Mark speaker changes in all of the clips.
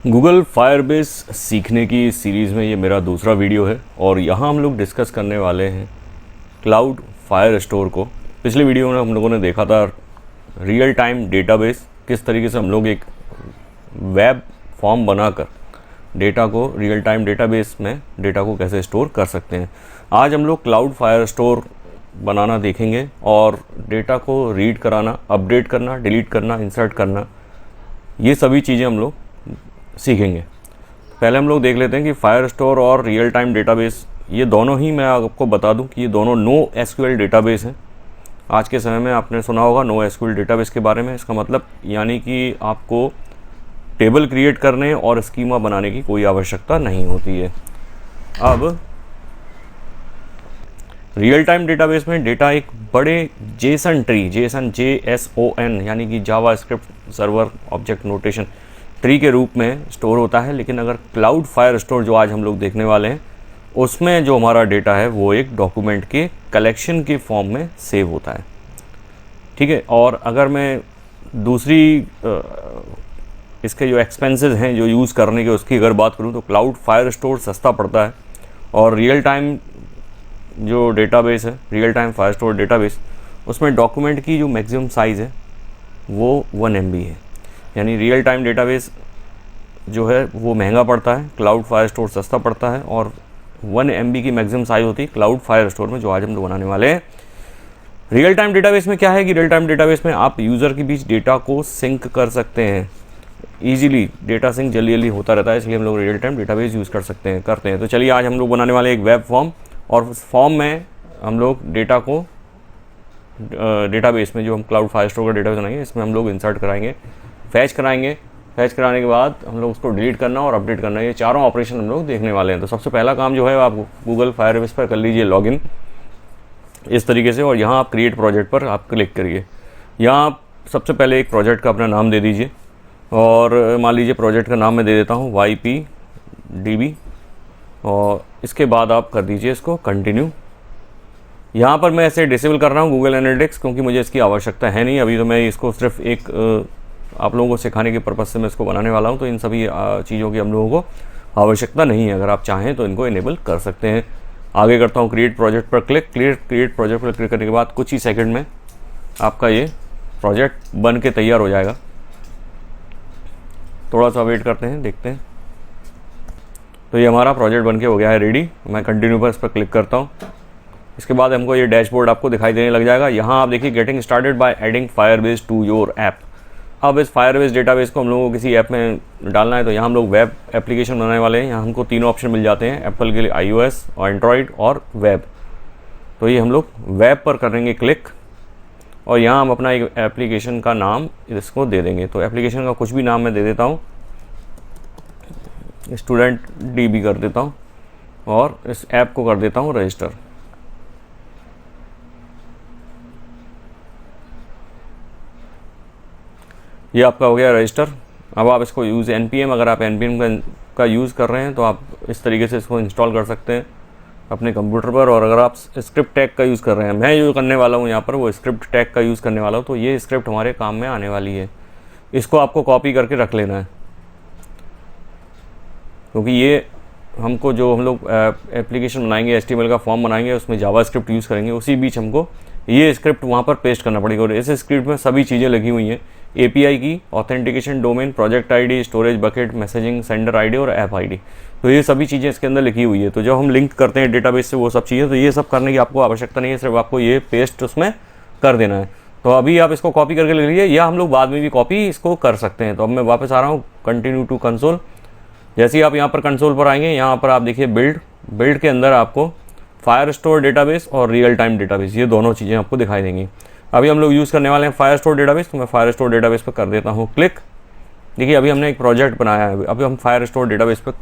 Speaker 1: Google Firebase सीखने की series में ये मेरा दूसरा वीडियो है और यहाँ हम लोग डिस्कस करने वाले हैं क्लाउड फायर स्टोर को। पिछले वीडियो में हम लोगों ने देखा था रियल टाइम डेटाबेस, किस तरीके से हम लोग एक वेब फॉर्म बनाकर डेटा को रियल टाइम डेटाबेस में डेटा को कैसे स्टोर कर सकते हैं। आज हम लोग क्लाउड फायर स्टोर बनाना देखेंगे और डेटा को रीड कराना, अपडेट करना, डिलीट करना, इंसर्ट करना, ये सभी चीज़ें हम लोग सीखेंगे। पहले हम लोग देख लेते हैं कि फायर स्टोर और रियल टाइम डेटाबेस, ये दोनों ही मैं आपको बता दूं कि ये दोनों नो एसक्यूएल डेटाबेस हैं। आज के समय में आपने सुना होगा नो एसक्यूएल डेटाबेस के बारे में। इसका मतलब यानी कि आपको टेबल क्रिएट करने और स्कीमा बनाने की कोई आवश्यकता नहीं होती है। अब रियल टाइम डेटाबेस में डेटा एक बड़े जेसन ट्री, जेसन JSON यानी कि JavaScript server object notation tree के रूप में स्टोर होता है। लेकिन अगर क्लाउड फायर स्टोर जो आज हम लोग देखने वाले हैं, उसमें जो हमारा डेटा है वो एक डॉक्यूमेंट के कलेक्शन के फॉर्म में सेव होता है। ठीक है। और अगर मैं दूसरी इसके जो एक्सपेंसेस हैं जो यूज़ करने के, उसकी अगर बात करूं तो क्लाउड फायर स्टोर सस्ता पड़ता है और रियल टाइम जो डेटाबेस है, real time fire store database, उसमें डॉक्यूमेंट की जो मैक्सिमम साइज़ है वो 1 MB है। यानी रियल टाइम डेटाबेस जो है वो महंगा पड़ता है, क्लाउड फायर स्टोर सस्ता पड़ता है और 1 MB की मैक्सिमम साइज होती है क्लाउड फायर स्टोर में, जो आज हम लोग बनाने वाले हैं। रियल टाइम डेटाबेस में क्या है कि रियल टाइम डेटाबेस में आप यूज़र के बीच डेटा को सिंक कर सकते हैं ईजिली। डेटा सिंक जल्दी होता रहता है, इसलिए हम लोग रियल टाइम डेटाबेस यूज़ करते हैं। तो चलिए आज हम लोग बनाने वाले एक वेब फॉर्म, और उस फॉर्म में हम लोग डेटा को डेटाबेस में, जो हम क्लाउड फायर स्टोर का डेटाबेस बनाएंगे, इसमें हम लोग इंसर्ट कराएंगे, फैच कराएंगे। फैच कराने के बाद हम लोग उसको डिलीट करना और अपडेट करना, ये चारों ऑपरेशन हम लोग देखने वाले हैं। तो सबसे पहला काम जो है आप गूगल फायरबेस पर कर लीजिए लॉगिन इस तरीके से, और यहाँ आप क्रिएट प्रोजेक्ट पर आप क्लिक करिए। यहाँ आप सबसे पहले एक प्रोजेक्ट का अपना नाम दे दीजिए, और मान लीजिए प्रोजेक्ट का नाम मैं दे देता हूँ YPDB, और इसके बाद आप कर दीजिए इसको कंटिन्यू। यहाँ पर मैं ऐसे डिसेबल कर रहा हूँ गूगल एनालिटिक्स, क्योंकि मुझे इसकी आवश्यकता है नहीं अभी। तो मैं इसको सिर्फ एक आप लोगों को सिखाने के पर्पज़ से मैं इसको बनाने वाला हूँ। तो इन सभी चीज़ों की हम लोगों को आवश्यकता नहीं है। अगर आप चाहें तो इनको इनेबल कर सकते हैं। आगे करता हूँ क्रिएट प्रोजेक्ट पर क्लिक। क्रिएट प्रोजेक्ट पर क्लिक करने के बाद कुछ ही सेकंड में आपका ये प्रोजेक्ट बन के तैयार हो जाएगा। थोड़ा सा वेट करते हैं, देखते हैं। तो ये हमारा प्रोजेक्ट बन के हो गया है रेडी। मैं कंटिन्यू पर इस पर क्लिक करता हूँ। इसके बाद हमको ये डैशबोर्ड आपको दिखाई देने लग जाएगा। यहाँ आप देखिए getting started by adding Firebase to your app. अब इस फायरबेस डेटाबेस को हम लोगों को किसी ऐप में डालना है, तो यहाँ हम लोग वेब एप्लीकेशन बनाने वाले हैं। यहाँ हमको तीनों ऑप्शन मिल जाते हैं, एप्पल के लिए iOS और एंड्रॉयड और वेब। तो ये हम लोग वेब पर करेंगे क्लिक, और यहाँ हम अपना एक एप्लीकेशन का नाम इसको दे देंगे। तो एप्लीकेशन का कुछ भी नाम मैं दे देता हूँ, स्टूडेंट DB कर देता हूँ, और इस ऐप को कर देता हूँ रजिस्टर। ये आपका हो गया रजिस्टर। अब आप इसको यूज़ NPM, अगर आप NPM का यूज़ कर रहे हैं तो आप इस तरीके से इसको इंस्टॉल कर सकते हैं अपने कंप्यूटर पर। और अगर आप स्क्रिप्ट टैग का यूज़ कर रहे हैं, मैं जो करने वाला हूँ यहाँ पर वो स्क्रिप्ट टैग का यूज़ करने वाला हूँ, तो ये स्क्रिप्ट हमारे काम में आने वाली है। इसको आपको कॉपी करके रख लेना है, क्योंकि ये हमको जो हम लोग एप्लीकेशन बनाएंगे, HTML का फॉर्म बनाएंगे, उसमें जावास्क्रिप्ट यूज़ करेंगे, उसी बीच हमको ये स्क्रिप्ट वहाँ पर पेस्ट करना पड़ेगा। और इस स्क्रिप्ट में सभी चीज़ें लगी हुई हैं, API की, authentication, domain, project ID, storage bucket, messaging, sender ID और ऐप ID। तो ये सभी चीज़ें इसके अंदर लिखी हुई है। तो जब हम लिंक करते हैं डेटाबेस से वो सब चीज़ें, तो ये सब करने की आपको आवश्यकता नहीं है, सिर्फ आपको ये पेस्ट उसमें कर देना है। तो अभी आप इसको कॉपी करके लिख लीजिए, या हम लोग बाद में भी कॉपी इसको कर सकते हैं। तो अब मैं वापस आ रहा हूँ कंटिन्यू टू कंसोल। जैसे ही आप यहाँ पर कंसोल पर आएंगे, यहाँ पर आप देखिए बिल्ड के अंदर आपको फायर स्टोर डेटाबेस और रियल टाइम डेटाबेस, ये दोनों चीज़ें आपको दिखाई देंगी। अभी हम लोग यूज़ करने वाले हैं फायर स्टोर डेटाबेस, तो मैं फायर स्टोर डेटाबेस पर कर देता हूँ क्लिक। देखिए अभी हमने एक प्रोजेक्ट बनाया है, अभी हम फायर स्टोर डेटाबेस पर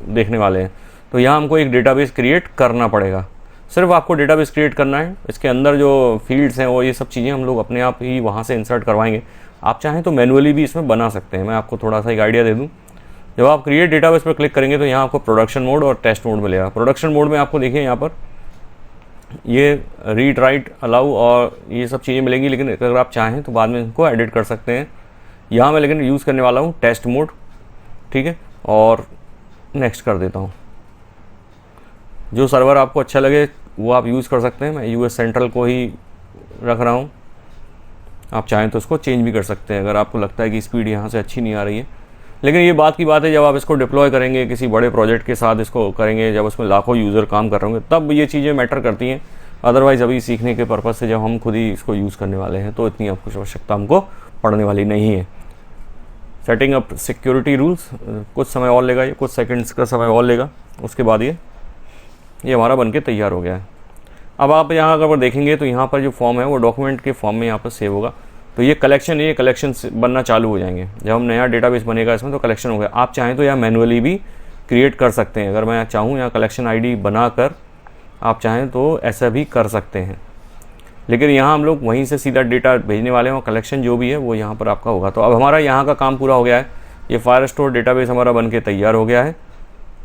Speaker 1: देखने वाले हैं। तो यहाँ हमको एक डेटाबेस क्रिएट करना पड़ेगा। सिर्फ आपको डेटाबेस क्रिएट करना है, इसके अंदर जो फील्ड्स हैं वो ये सब चीज़ें हम लोग अपने आप ही वहाँ से इंसर्ट करवाएंगे। आप चाहें तो मैनुअली भी इसमें बना सकते हैं। मैं आपको थोड़ा सा एक आइडिया दे दूँ। जब आप क्रिएट डेटाबेस पर क्लिक करेंगे तो यहाँ आपको प्रोडक्शन मोड और टेस्ट मोड मिलेगा। प्रोडक्शन मोड में आपको देखिए यहाँ पर ये रीड राइट अलाउ और ये सब चीज़ें मिलेंगी, लेकिन अगर आप चाहें तो बाद में इनको एडिट कर सकते हैं। यहाँ मैं लेकिन यूज़ करने वाला हूँ टेस्ट मोड। ठीक है, और नेक्स्ट कर देता हूँ। जो सर्वर आपको अच्छा लगे वो आप यूज़ कर सकते हैं। मैं यूएस सेंट्रल को ही रख रहा हूँ, आप चाहें तो उसको चेंज भी कर सकते हैं अगर आपको लगता है कि स्पीड यहाँ से अच्छी नहीं आ रही है। लेकिन ये बात की बात है, जब आप इसको डिप्लॉय करेंगे किसी बड़े प्रोजेक्ट के साथ इसको करेंगे, जब उसमें लाखों यूज़र काम कर रहे होंगे, तब ये चीज़ें मैटर करती हैं। अदरवाइज़ अभी सीखने के पर्पज़ से जब हम खुद ही इसको यूज़ करने वाले हैं तो इतनी आपको आवश्यकता हमको पड़ने वाली नहीं है। सेटिंग अप सिक्योरिटी रूल्स, कुछ समय और लेगा, ये कुछ सेकंड्स का समय और लेगा, उसके बाद ये हमारा बनके तैयार हो गया है। अब आप यहाँ अगर देखेंगे तो यहाँ पर जो फॉर्म है वो डॉक्यूमेंट के फॉर्म में यहाँ पर सेव होगा। तो ये कलेक्शन बनना चालू हो जाएंगे। जब हम नया डेटाबेस बनेगा इसमें तो कलेक्शन हो गया। आप चाहें तो यहाँ मैनुअली भी क्रिएट कर सकते हैं। अगर मैं चाहूँ यहाँ कलेक्शन आईडी बनाकर आप चाहें तो ऐसा भी कर सकते हैं, लेकिन यहाँ हम लोग वहीं से सीधा डेटा भेजने वाले हैं और कलेक्शन जो भी है वो यहाँ पर आपका होगा। तो अब हमारा यहाँ का काम पूरा हो गया है। ये फायरस्टोर डेटाबेस हमारा बन के तैयार हो गया है।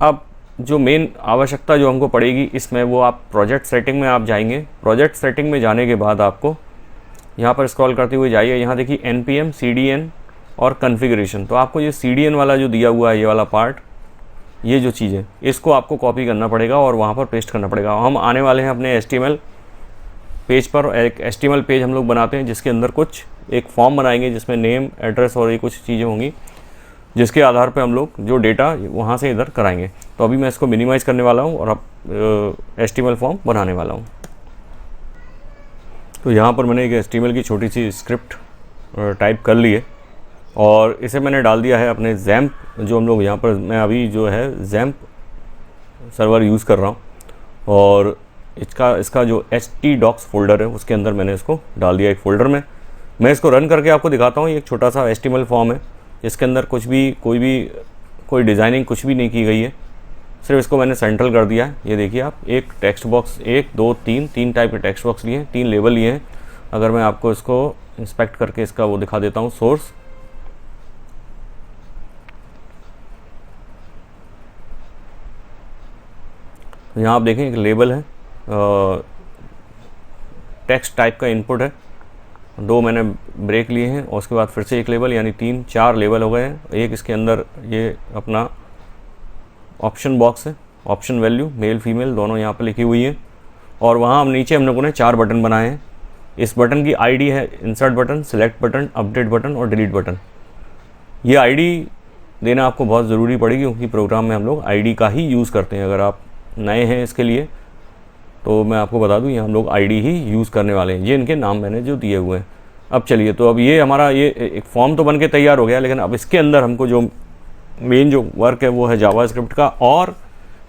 Speaker 1: अब जो मेन आवश्यकता जो हमको पड़ेगी इसमें, वो आप प्रोजेक्ट सेटिंग में आप जाएंगे। प्रोजेक्ट सेटिंग में जाने के बाद आपको यहाँ पर स्क्रॉल करते हुए जाइए, यहाँ देखिए npm cdn और कॉन्फ़िगरेशन। तो आपको ये cdn वाला जो दिया हुआ है, ये वाला पार्ट, ये जो चीज़ है, इसको आपको कॉपी करना पड़ेगा और वहाँ पर पेस्ट करना पड़ेगा। हम आने वाले हैं अपने HTML पेज पर। एक HTML पेज हम लोग बनाते हैं जिसके अंदर कुछ एक फॉर्म बनाएंगे जिसमें नेम, एड्रेस और ये कुछ चीज़ें होंगी, जिसके आधार पे हम लोग जो डेटा वहाँ से इधर कराएंगे। तो अभी मैं इसको मिनिमाइज़ करने वाला हूँ और अब HTML फॉर्म बनाने वाला हूँ। तो यहाँ पर मैंने एक HTML की छोटी सी स्क्रिप्ट टाइप कर ली है और इसे मैंने डाल दिया है अपने जैम्प, जो हम लोग यहाँ पर, मैं अभी जो है जैम्प सर्वर यूज़ कर रहा हूँ, और इसका जो htdocs फोल्डर है उसके अंदर मैंने इसको डाल दिया एक फ़ोल्डर में। मैं इसको रन करके आपको दिखाता हूँ। ये एक छोटा सा HTML फॉर्म है, इसके अंदर कोई डिज़ाइनिंग कुछ भी नहीं की गई है, सिर्फ इसको मैंने सेंट्रल कर दिया है। ये देखिए आप, एक टेक्स्ट बॉक्स, 1 2 3 टाइप के टेक्स्ट बॉक्स लिए हैं, 3 लेबल लिए हैं। अगर मैं आपको इसको इंस्पेक्ट करके इसका वो दिखा देता हूँ, सोर्स, तो यहाँ आप देखें एक लेबल है, टेक्स्ट टाइप का इनपुट है, 2 मैंने ब्रेक लिए हैं और उसके बाद फिर से एक लेबल, यानी 4 लेबल हो गए हैं। एक इसके अंदर ये अपना ऑप्शन बॉक्स है, ऑप्शन वैल्यू मेल फीमेल दोनों यहाँ पर लिखी हुई है, और वहाँ नीचे हम लोगों ने 4 बटन बनाए हैं। इस बटन की आईडी है insert button, select button, update button और डिलीट बटन। ये आईडी देना आपको बहुत ज़रूरी पड़ेगी क्योंकि प्रोग्राम में हम लोग आईडी का ही यूज़ करते हैं। अगर आप नए हैं इसके लिए तो मैं आपको बता दूं, ये हम लोग आईडी ही यूज़ करने वाले हैं। ये इनके नाम मैंने जो दिए हुए हैं। अब चलिए, तो अब ये हमारा ये एक फॉर्म तो बन के तैयार हो गया, लेकिन अब इसके अंदर हमको जो मेन जो वर्क है वो है जावास्क्रिप्ट का, और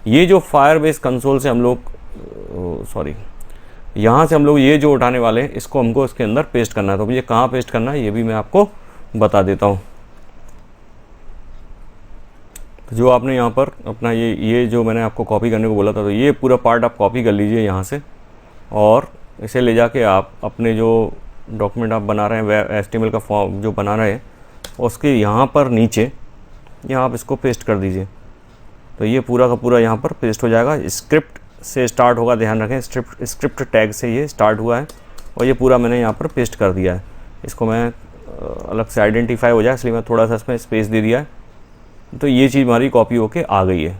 Speaker 1: ये जो फायरबेस कंसोल से हम लोग यहाँ से हम लोग ये जो उठाने वाले हैं इसको हमको इसके अंदर पेस्ट करना है। तो ये कहाँ पेस्ट करना है ये भी मैं आपको बता देता हूँ। तो जो आपने यहाँ पर अपना ये जो मैंने आपको कॉपी करने को बोला था, तो ये पूरा पार्ट आप कॉपी कर लीजिए यहाँ से, और इसे ले जाके आप अपने जो डॉक्यूमेंट आप बना रहे हैं, HTML का फॉर्म जो बना रहे हैं, उसके यहाँ पर नीचे यहाँ आप इसको पेस्ट कर दीजिए। तो ये पूरा का पूरा यहाँ पर पेस्ट हो जाएगा। स्क्रिप्ट से स्टार्ट होगा, ध्यान रखें, स्क्रिप्ट टैग से ये स्टार्ट हुआ है, और ये पूरा मैंने यहाँ पर पेस्ट कर दिया है। इसको मैं अलग से आइडेंटिफाई हो जाए इसलिए मैं थोड़ा सा इसमें स्पेस दे दिया है। तो ये चीज़ हमारी कॉपी होके आ गई है।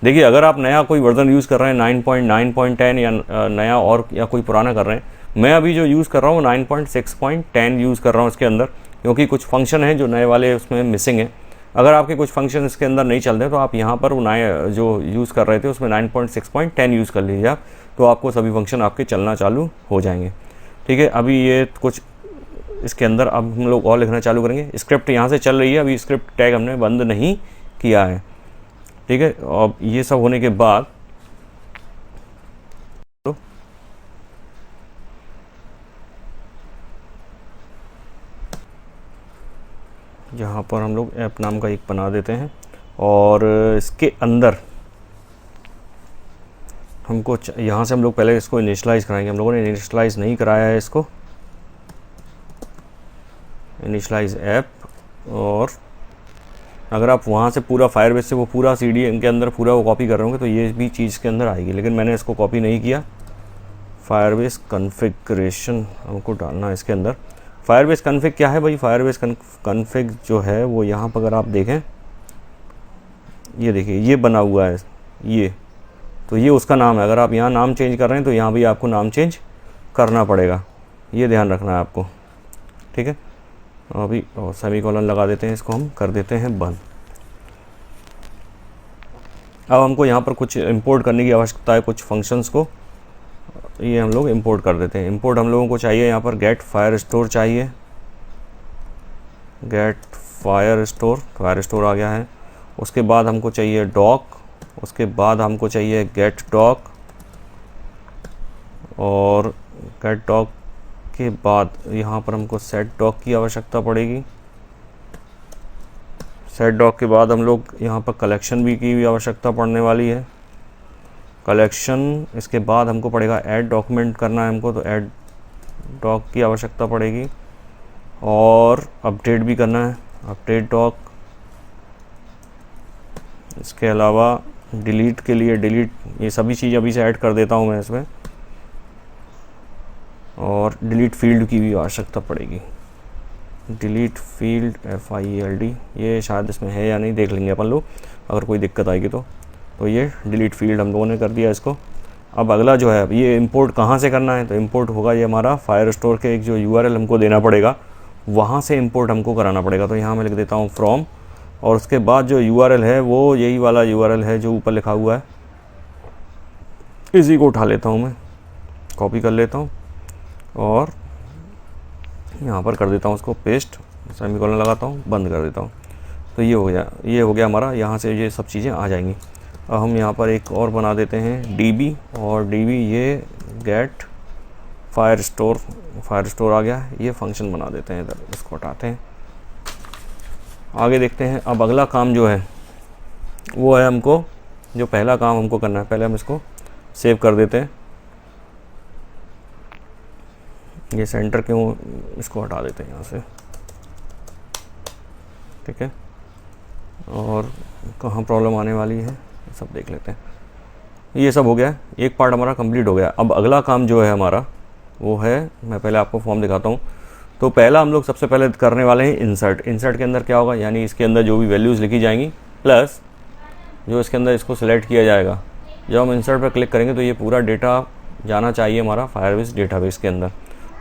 Speaker 1: देखिए, अगर आप नया कोई वर्जन यूज़ कर रहे हैं 9.9.10 या नया और या कोई पुराना कर रहे हैं, मैं अभी जो यूज़ कर रहा हूँ 9.6.10 यूज़ कर रहा हूँ इसके अंदर, क्योंकि कुछ फंक्शन हैं जो नए वाले उसमें मिसिंग है। अगर आपके कुछ फंक्शन इसके अंदर नहीं चल रहे तो आप यहाँ पर नए जो यूज़ कर रहे थे उसमें 9.6.10 यूज़ कर लीजिए आप, तो आपको सभी फंक्शन आपके चलना चालू हो जाएंगे। ठीक है, अभी ये कुछ इसके अंदर अब हम लोग और लिखना चालू करेंगे। स्क्रिप्ट यहाँ से चल रही है, अभी स्क्रिप्ट टैग हमने बंद नहीं किया है। ठीक है, और ये सब होने के बाद तो यहाँ पर हम लोग ऐप नाम का एक बना देते हैं, और इसके अंदर हमको यहाँ से हम लोग पहले इसको इनिशियलाइज़ कराएंगे। हम लोगों ने इनिशियलाइज़ नहीं कराया है इसको, इनिशियलाइज ऐप, और अगर आप वहाँ से पूरा फायरबेस से वो पूरा CDN के अंदर पूरा वो कॉपी कर रहे होंगे तो ये भी चीज़ के अंदर आएगी, लेकिन मैंने इसको कॉपी नहीं किया। फायरबेस कॉन्फ़िगरेशन हमको डालना है इसके अंदर। फायरबेस कॉन्फ़िग क्या है भाई? फायरबेस कॉन्फ़िग जो है वो यहाँ पर अगर आप देखें ये देखिए ये बना हुआ है ये, तो ये उसका नाम है। अगर आप यहाँ नाम चेंज कर रहे हैं तो यहाँ भी आपको नाम चेंज करना पड़ेगा, ये ध्यान रखना है आपको, ठीक है। अभी और सेमीकोलन लगा देते हैं, इसको हम कर देते हैं बंद। अब हमको यहाँ पर कुछ इंपोर्ट करने की आवश्यकता है, कुछ फंक्शंस को, ये हम लोग इंपोर्ट कर देते हैं। इंपोर्ट हम लोगों को चाहिए यहाँ पर गेट फायर स्टोर चाहिए, गेट फायर स्टोर आ गया है। उसके बाद हमको चाहिए डॉक, उसके बाद हमको चाहिए गेट डॉक, और गेट डॉक के बाद यहाँ पर हमको सेट डॉक की आवश्यकता पड़ेगी। सेट डॉक के बाद हम लोग यहाँ पर कलेक्शन भी की आवश्यकता पड़ने वाली है, कलेक्शन। इसके बाद हमको पड़ेगा ऐड डॉक्यूमेंट करना है हमको, तो ऐड डॉक की आवश्यकता पड़ेगी, और अपडेट भी करना है, अपडेट डॉक। इसके अलावा डिलीट के लिए डिलीट, ये सभी चीज़ अभी से ऐड कर देता हूँ मैं इसमें, और डिलीट फील्ड की भी आवश्यकता पड़ेगी। डिलीट फील्ड FIELD, ये शायद इसमें है या नहीं, देख लेंगे अपन लोग, अगर कोई दिक्कत आएगी तो ये डिलीट फील्ड हम लोगों ने कर दिया इसको। अब अगला जो है, ये इंपोर्ट कहाँ से करना है, तो इंपोर्ट होगा ये हमारा फायर स्टोर के एक जो URL हमको देना पड़ेगा, वहाँ से इंपोर्ट हमको कराना पड़ेगा। तो यहाँ मैं लिख देता हूँ फ्रॉम, और उसके बाद जो URL है वो यही वाला URL है जो ऊपर लिखा हुआ है, इसी को उठा लेता हूँ मैं, कॉपी कर लेता हूँ और यहाँ पर कर देता हूँ उसको पेस्ट, सेमीकोलन लगाता हूँ, बंद कर देता हूँ। तो ये हो गया हमारा, यहाँ से ये सब चीज़ें आ जाएंगी। अब हम यहाँ पर एक और बना देते हैं DB, और DB ये गेट फायर स्टोर आ गया, ये फंक्शन बना देते हैं इधर, इसको हटाते हैं, आगे देखते हैं। अब अगला काम जो है वो है हमको, जो पहला काम हमको करना है, पहले हम इसको सेव कर देते हैं, ये सेंटर क्यों, इसको हटा देते हैं यहाँ से, ठीक है। और कहाँ प्रॉब्लम आने वाली है सब देख लेते हैं। ये सब हो गया, एक पार्ट हमारा कंप्लीट हो गया। अब अगला काम जो है हमारा वो है, मैं पहले आपको फॉर्म दिखाता हूँ। तो पहला हम लोग सबसे पहले करने वाले हैं इंसर्ट। इंसर्ट के अंदर क्या होगा, यानी इसके अंदर जो भी वैल्यूज़ लिखी जाएंगी प्लस जो इसके अंदर इसको सिलेक्ट किया जाएगा। जब हम इंसर्ट पर क्लिक करेंगे तो ये पूरा डेटा जाना चाहिए हमारा फायरबेस डेटाबेस के अंदर।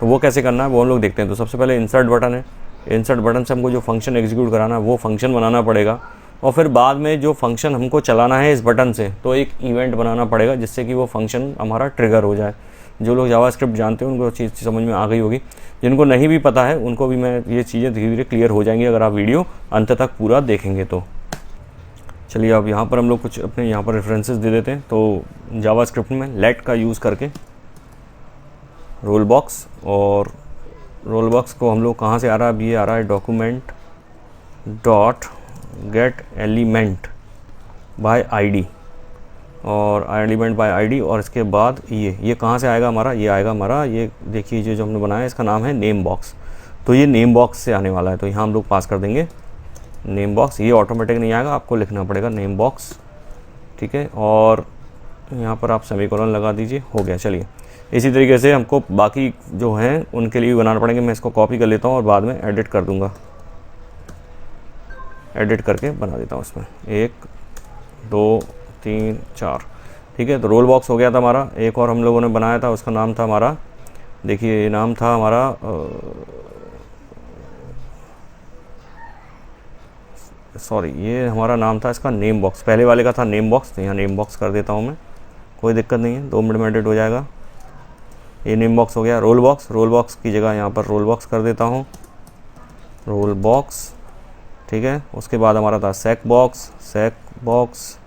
Speaker 1: तो वो कैसे करना है वो हम लोग देखते हैं। तो सबसे पहले इंसर्ट बटन है, इंसर्ट बटन से हमको जो फंक्शन एग्जीक्यूट कराना है वो फंक्शन बनाना पड़ेगा, और फिर बाद में जो फंक्शन हमको चलाना है इस बटन से, तो एक इवेंट बनाना पड़ेगा जिससे कि वो फंक्शन हमारा ट्रिगर हो जाए। जो लोग जावास्क्रिप्ट जानते हैं उनको चीज़ समझ में आ गई होगी, जिनको नहीं भी पता है उनको भी मैं ये चीज़ें धीरे धीरे क्लियर हो जाएंगी अगर आप वीडियो अंत तक पूरा देखेंगे तो। चलिए अब यहाँ पर हम लोग कुछ अपने यहाँ पर रेफरेंसेस दे देते हैं। तो जावास्क्रिप्ट में लेट का यूज़ करके रोल बॉक्स, और रोल बॉक्स को हम लोग कहाँ से आ रहा है, अब ये आ रहा है document dot get element bye ID, और एलिमेंट बाय ID, और इसके बाद ये कहाँ से आएगा हमारा, ये आएगा हमारा, ये देखिए जो हमने बनाया है इसका नाम है नेम बॉक्स। तो ये नेम बॉक्स से आने वाला है, तो यहाँ हम लोग पास कर देंगे नेम बॉक्स। ये ऑटोमेटिक नहीं आएगा, आपको लिखना पड़ेगा नेम बॉक्स, ठीक है। और यहाँ पर आप सेमीकोलन लगा दीजिए, हो गया। चलिए इसी तरीके से हमको बाकी जो हैं उनके लिए भी बनाना पड़ेंगे। मैं इसको कॉपी कर लेता हूँ और बाद में एडिट कर दूँगा, एडिट करके बना देता हूँ इसमें 1 2 3 4, ठीक है। तो रोल बॉक्स हो गया था हमारा। एक और हम लोगों ने बनाया था, उसका नाम था हमारा, देखिए ये नाम था हमारा सॉरी, ये हमारा नाम था इसका नेम बॉक्स, पहले वाले का था नेम बॉक्स, तो यहाँ नेम बॉक्स कर देता हूँ मैं, कोई दिक्कत नहीं है, 2 मिनट में एडिट हो जाएगा। ये नेम बॉक्स हो गया। रोल बॉक्स की जगह यहाँ पर रोल बॉक्स कर देता हूँ, रोल बॉक्स, ठीक है। उसके बाद हमारा था सेक बॉक्स,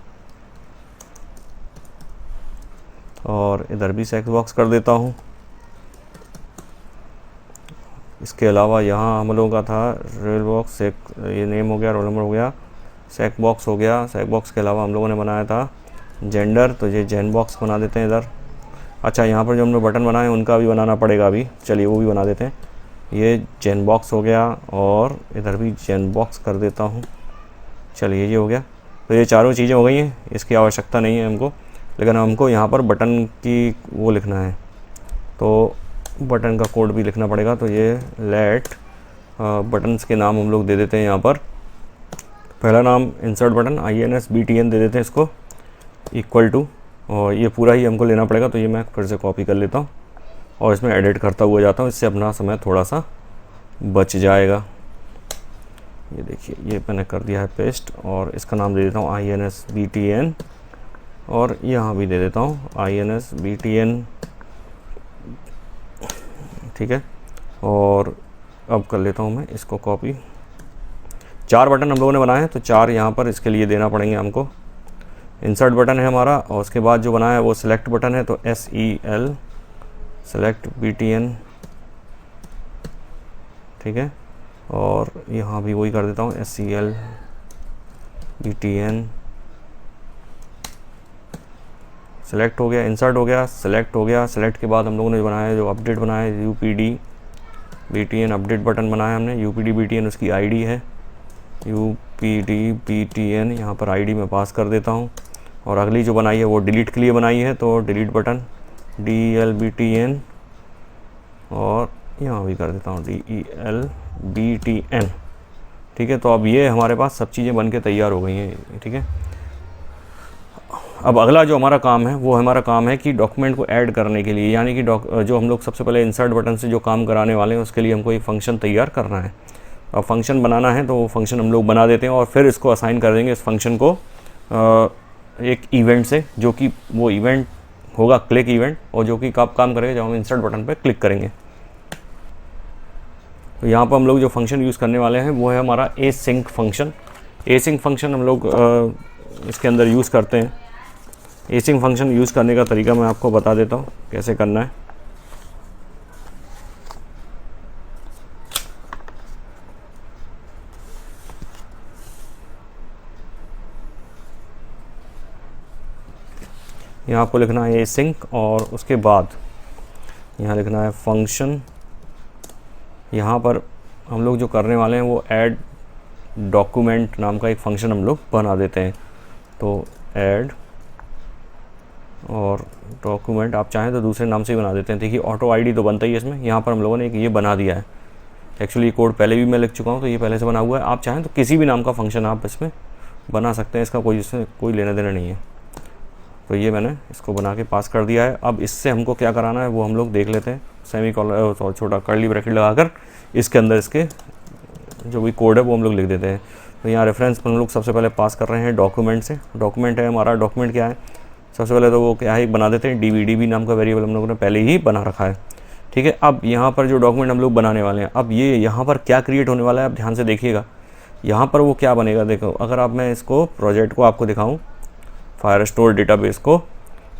Speaker 1: और इधर भी सेक बॉक्स कर देता हूँ। इसके अलावा यहाँ हम लोगों का था रोल बॉक्स, सेक, ये नेम हो गया, रोल नंबर हो गया, सेक बॉक्स हो गया। सेक बॉक्स के अलावा हम लोगों ने बनाया था जेंडर, तो ये जेन बॉक्स बना देते हैं इधर। अच्छा, यहाँ पर जो हमने बटन बनाए उनका भी बनाना पड़ेगा अभी, चलिए वो भी बना देते हैं। ये जेन बॉक्स हो गया, और इधर भी जेन बॉक्स कर देता हूँ। चलिए ये हो गया। तो ये चारों चीज़ें हो गई हैं, इसकी आवश्यकता नहीं है हमको, लेकिन हमको यहाँ पर बटन की वो लिखना है, तो बटन का कोड भी लिखना पड़ेगा। तो ये लेट बटन्स के नाम हम लोग दे देते हैं यहाँ पर पहला नाम इंसर्ट बटन INSBTN दे देते हैं इसको, इक्वल टू, और ये पूरा ही हमको लेना पड़ेगा, तो ये मैं फिर से कॉपी कर लेता हूँ और इसमें एडिट करता हुआ जाता हूँ, इससे अपना समय थोड़ा सा बच जाएगा। ये देखिए ये मैंने कर दिया है पेस्ट, और इसका नाम दे देता हूँ INSBTN, और यहाँ भी दे देता हूँ INSBTN, ठीक है। और अब कर लेता हूँ मैं इसको कॉपी। 4 बटन हम लोगों ने बनाए हैं, तो 4 यहाँ पर इसके लिए देना पड़ेंगे हमको। इंसर्ट बटन है हमारा, और उसके बाद जो बनाया है वो सिलेक्ट बटन है, तो SEL सेलेक्ट BTN, ठीक है। और यहाँ भी वही कर देता हूँ SEL BTN, सेलेक्ट हो गया, इंसर्ट हो गया, सेलेक्ट हो गया। सेलेक्ट के बाद हम लोगों ने बनाया जो अपडेट बनाया है UPD BTN अपडेट बटन बनाया हमने, UPD BTN उसकी ID है, UPD BTN, यहाँ पर ID में पास कर देता हूँ। और अगली जो बनाई है वो डिलीट के लिए बनाई है, तो डिलीट बटन DLBTN, और यहाँ भी कर देता हूँ DELBTN, ठीक है। तो अब ये हमारे पास सब चीज़ें बन के तैयार हो गई हैं, ठीक है। अब अगला जो हमारा काम है वो हमारा काम है कि डॉक्यूमेंट को ऐड करने के लिए, यानी कि जो हम लोग सबसे पहले इंसर्ट बटन से जो काम कराने वाले हैं उसके लिए हमको एक फ़ंक्शन तैयार करना है। अब फंक्शन बनाना है तो वो फंक्शन हम लोग बना देते हैं, और फिर इसको असाइन कर देंगे इस फंक्शन को एक इवेंट से, जो कि वो इवेंट होगा क्लिक इवेंट, और जो कि कब काम करेगा जब हम इंसर्ट बटन पर क्लिक करेंगे। तो यहाँ पर हम लोग जो फंक्शन यूज़ करने वाले हैं वो है हमारा async फंक्शन। async फंक्शन हम लोग इसके अंदर यूज़ करते हैं। async फंक्शन यूज़ करने का तरीका मैं आपको बता देता हूँ कैसे करना है। यहाँ आपको लिखना है async, और उसके बाद यहाँ लिखना है फंक्शन। यहाँ पर हम लोग जो करने वाले हैं वो ऐड डॉक्यूमेंट नाम का एक फ़ंक्शन हम लोग बना देते हैं। तो ऐड और डॉक्यूमेंट, आप चाहें तो दूसरे नाम से ही बना देते हैं। देखिए ऑटो ID तो बनता ही है इसमें, यहाँ पर हम लोगों ने एक ये बना दिया है। एक्चुअली ये कोड पहले भी मैं लिख चुका हूँ, तो ये पहले से बना हुआ है। आप चाहें तो किसी भी नाम का फंक्शन आप इसमें बना सकते हैं, इसका इसमें कोई लेना देना नहीं है। तो ये मैंने इसको बना के पास कर दिया है। अब इससे हमको क्या कराना है वो हम लोग देख लेते हैं। सेमी कॉलर छोटा कर्ली ब्रैकेट लगाकर इसके अंदर इसके जो भी कोड है वो हम लोग लिख देते हैं। तो यहाँ रेफरेंस हम लोग सबसे पहले पास कर रहे हैं डॉक्यूमेंट से। डॉक्यूमेंट है हमारा, डॉक्यूमेंट क्या है सबसे पहले तो वो क्या है बना देते हैं, DB नाम का वेरिएबल हम लोगों ने पहले ही बना रखा है, ठीक है। अब यहाँ पर जो डॉक्यूमेंट हम लोग बनाने वाले हैं, अब ये यहाँ पर क्या क्रिएट होने वाला है आप ध्यान से देखिएगा। यहाँ पर वो क्या बनेगा, देखो अगर आप मैं इसको प्रोजेक्ट को आपको दिखाऊँ फायरस्टोर डेटाबेस को,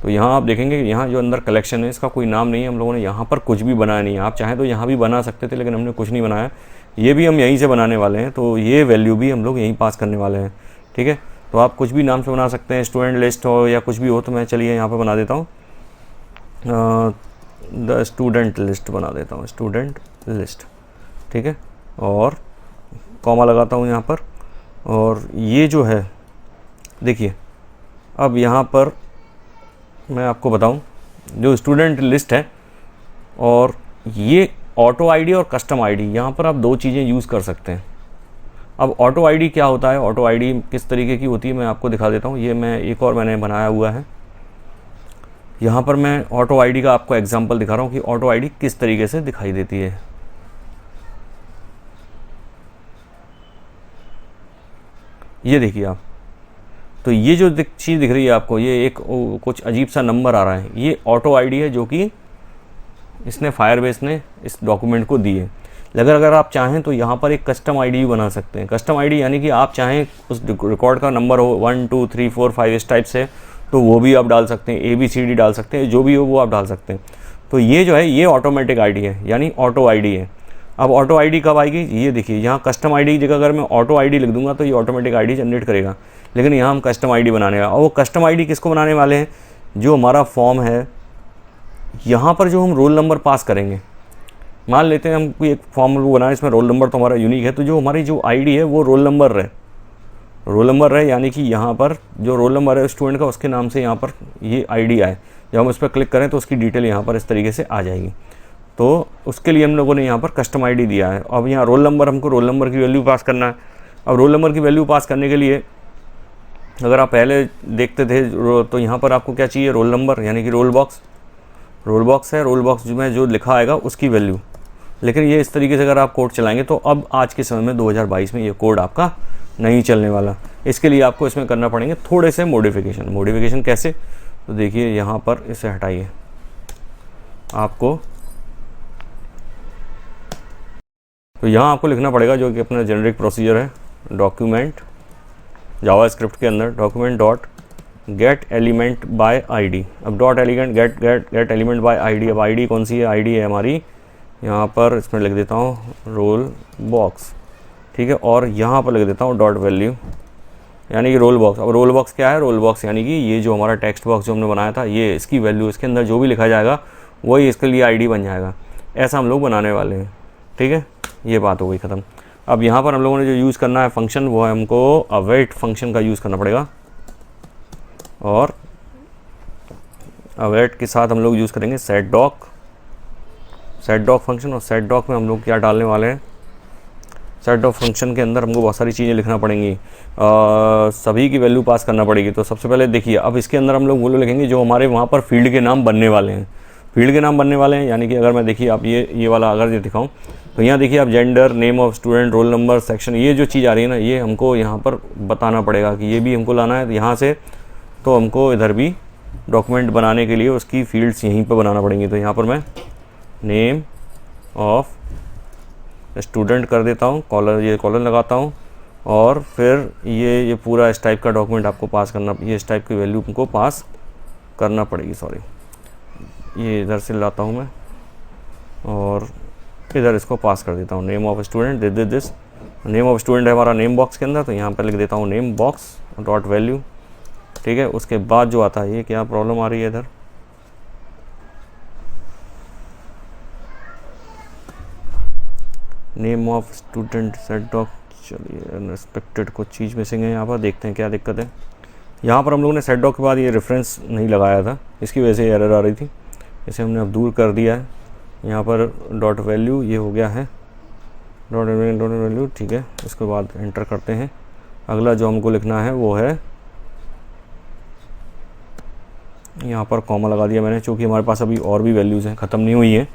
Speaker 1: तो यहाँ आप देखेंगे यहाँ जो अंदर कलेक्शन है इसका कोई नाम नहीं है। हम लोगों ने यहाँ पर कुछ भी बनाया नहीं है। आप चाहें तो यहाँ भी बना सकते थे, लेकिन हमने कुछ नहीं बनाया। ये भी हम यहीं से बनाने वाले हैं, तो ये वैल्यू भी हम लोग यहीं पास करने वाले हैं, ठीक है। तो आप कुछ भी नाम से बना सकते हैं, स्टूडेंट लिस्ट हो या कुछ भी हो। तो मैं चलिए यहाँ पर बना देता हूँ द स्टूडेंट लिस्ट बना देता हूँ, स्टूडेंट लिस्ट, ठीक है। और कॉमा लगाता हूँ यहाँ पर। और ये जो है देखिए, अब यहाँ पर मैं आपको बताऊं जो स्टूडेंट लिस्ट है और ये ऑटो ID और कस्टम ID, यहाँ पर आप दो चीज़ें यूज़ कर सकते हैं। अब ऑटो ID क्या होता है, ऑटो ID किस तरीके की होती है मैं आपको दिखा देता हूँ। ये मैं एक और मैंने बनाया हुआ है। यहाँ पर मैं ऑटो ID का आपको एग्जांपल दिखा रहा हूँ कि ऑटो ID किस तरीके से दिखाई देती है। ये देखिए आप, तो ये जो चीज़ दिख रही है आपको, ये एक कुछ अजीब सा नंबर आ रहा है, ये ऑटो ID है जो कि इसने फायरबेस ने इस डॉक्यूमेंट को दी है। अगर आप चाहें तो यहाँ पर एक कस्टम ID भी बना सकते हैं। कस्टम ID यानी कि आप चाहें उस रिकॉर्ड का नंबर हो 1 2 3 4 5 इस टाइप से, तो वो भी आप डाल सकते हैं, ABCD डाल सकते हैं, जो भी हो वो आप डाल सकते हैं। तो ये जो है ये ऑटोमेटिक ID है, यानी ऑटो ID है। अब ऑटो ID कब आएगी, ये देखिए यहाँ कस्टम ID की जगह अगर मैं ऑटो ID लिख दूंगा तो ये ऑटोमेटिक ID जनरेट करेगा, लेकिन यहाँ हम कस्टम ID बनाने वाले। और वो कस्टम ID किसको बनाने वाले हैं, जो हमारा फॉर्म है यहाँ पर जो हम रोल नंबर पास करेंगे। मान लेते हैं हम कोई एक फॉर्म बनाए, इसमें रोल नंबर तो हमारा यूनिक है, तो जो हमारी जो ID है वो रोल नंबर रहे, यानी कि यहाँ पर जो रोल नंबर है स्टूडेंट का उसके नाम से यहाँ पर ये ID आए। जब हम उस पर क्लिक करें तो उसकी डिटेल यहाँ पर इस तरीके से आ जाएगी। तो उसके लिए हम लोगों ने यहाँ पर कस्टम ID दिया है। अब यहाँ रोल नंबर, हमको रोल नंबर की वैल्यू पास करना है, अब रोल नंबर की वैल्यू पास करने के लिए अगर आप पहले देखते थे तो यहाँ पर आपको क्या चाहिए, रोल नंबर यानी कि रोल बॉक्स है, रोल बॉक्स में जो लिखा आएगा उसकी वैल्यू। लेकिन ये इस तरीके से अगर आप कोड चलाएंगे तो अब आज के समय में 2022 में ये कोड आपका नहीं चलने वाला। इसके लिए आपको इसमें करना पड़ेंगे थोड़े से मॉडिफिकेशन कैसे, तो देखिए यहाँ पर इसे हटाइए, आपको तो यहाँ आपको लिखना पड़ेगा जो कि अपना जेनरिक प्रोसीजर है, डॉक्यूमेंट जावास्क्रिप्ट के अंदर document dot get element by ID. अब dot element get element by ID, अब आईडी कौन सी है, आईडी है हमारी यहाँ पर, इसमें लिख देता हूँ रोल बॉक्स, ठीक है, और यहाँ पर लिख देता हूँ डॉट वैल्यू यानी कि रोल बॉक्स। अब रोल बॉक्स क्या है, रोल बॉक्स यानी कि ये जो हमारा टेक्स्ट बॉक्स जो हमने बनाया था, ये इसकी वैल्यू, इसके अंदर जो भी लिखा जाएगा वही इसके लिए आईडी बन जाएगा। ऐसा हम लोग बनाने वाले हैं, ठीक है, ये बात हो गई ख़त्म। अब यहाँ पर हम लोगों ने जो यूज़ करना है फंक्शन, वो है हमको अवेट फंक्शन का यूज़ करना पड़ेगा, और अवेट के साथ हम लोग यूज़ करेंगे सेट डॉक फंक्शन। और सेट डॉक में हम लोग क्या डालने वाले हैं, सेट डॉक फंक्शन के अंदर हमको बहुत सारी चीज़ें लिखना पड़ेंगी, सभी की वैल्यू पास करना पड़ेगी। तो सबसे पहले देखिए, अब इसके अंदर हम लोग वो लिखेंगे जो हमारे वहाँ पर फील्ड के नाम बनने वाले हैं, यानी कि अगर मैं देखिए आप ये वाला अगर ये दिखाऊं तो यहाँ देखिए आप gender, name of student, roll number, section, ये जो चीज़ आ रही है ना, ये हमको यहाँ पर बताना पड़ेगा कि ये भी हमको लाना है यहाँ से। तो हमको इधर भी डॉक्यूमेंट बनाने के लिए उसकी फील्ड्स यहीं पर बनाना पड़ेंगी। तो यहाँ पर मैं नेम ऑफ स्टूडेंट कर देता हूँ, कॉलर लगाता हूँ, और फिर ये पूरा इस टाइप का डॉक्यूमेंट आपको पास करना, ये इस टाइप की वैल्यू हमको पास करना पड़ेगी। सॉरी, ये इधर से लाता हूँ मैं और इधर इसको पास कर देता हूँ, name of student they this. Name of student है हमारा नेम बॉक्स के अंदर, तो यहाँ पर लिख देता हूँ नेम बॉक्स डॉट वैल्यू, ठीक है। उसके बाद जो आता है, ये क्या प्रॉब्लम आ रही है इधर, name of student set doc, चलिए अनएक्सपेक्टेड कुछ चीज़ मिसिंग है यहाँ पर, देखते हैं क्या दिक्कत है। यहाँ पर हम लोगों ने सेट डॉक के बाद ये रेफरेंस नहीं लगाया था, इसकी वजह से एरर आ रही थी, इसे हमने अब दूर कर दिया है। यहाँ पर डॉट वैल्यू ये हो गया है, डॉट वैल्यू, ठीक है। इसके बाद एंटर करते हैं। अगला जो हमको लिखना है वो है, यहाँ पर कॉमा लगा दिया मैंने, चूँकि हमारे पास अभी और भी वैल्यूज़ हैं, ख़त्म नहीं हुई हैं।